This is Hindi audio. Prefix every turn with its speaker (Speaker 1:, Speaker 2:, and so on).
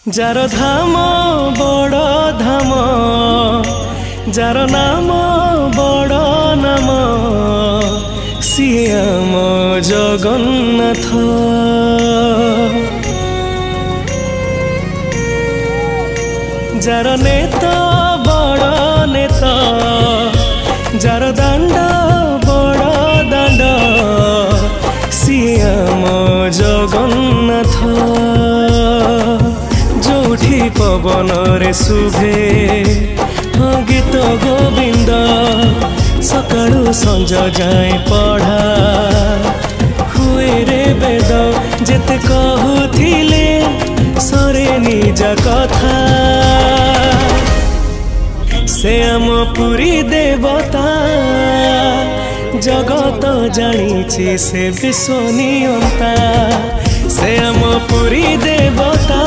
Speaker 1: जार धाम बड़ धाम जार नाम बड़ नाम सिए आम जगन्नाथ। जार नेता बड़ नेता जार दांड बड़ दांड सिए आम जगन्नाथ। जोठी पवन रे शुभे गीत गोविंद सकाळु संज जाए पढ़ा हुए रे वेद जेते कहूथिले सरे निज कथा। से आम पुरी देवता जगत जानी से विश्व नियंता। से आम पुरी देवता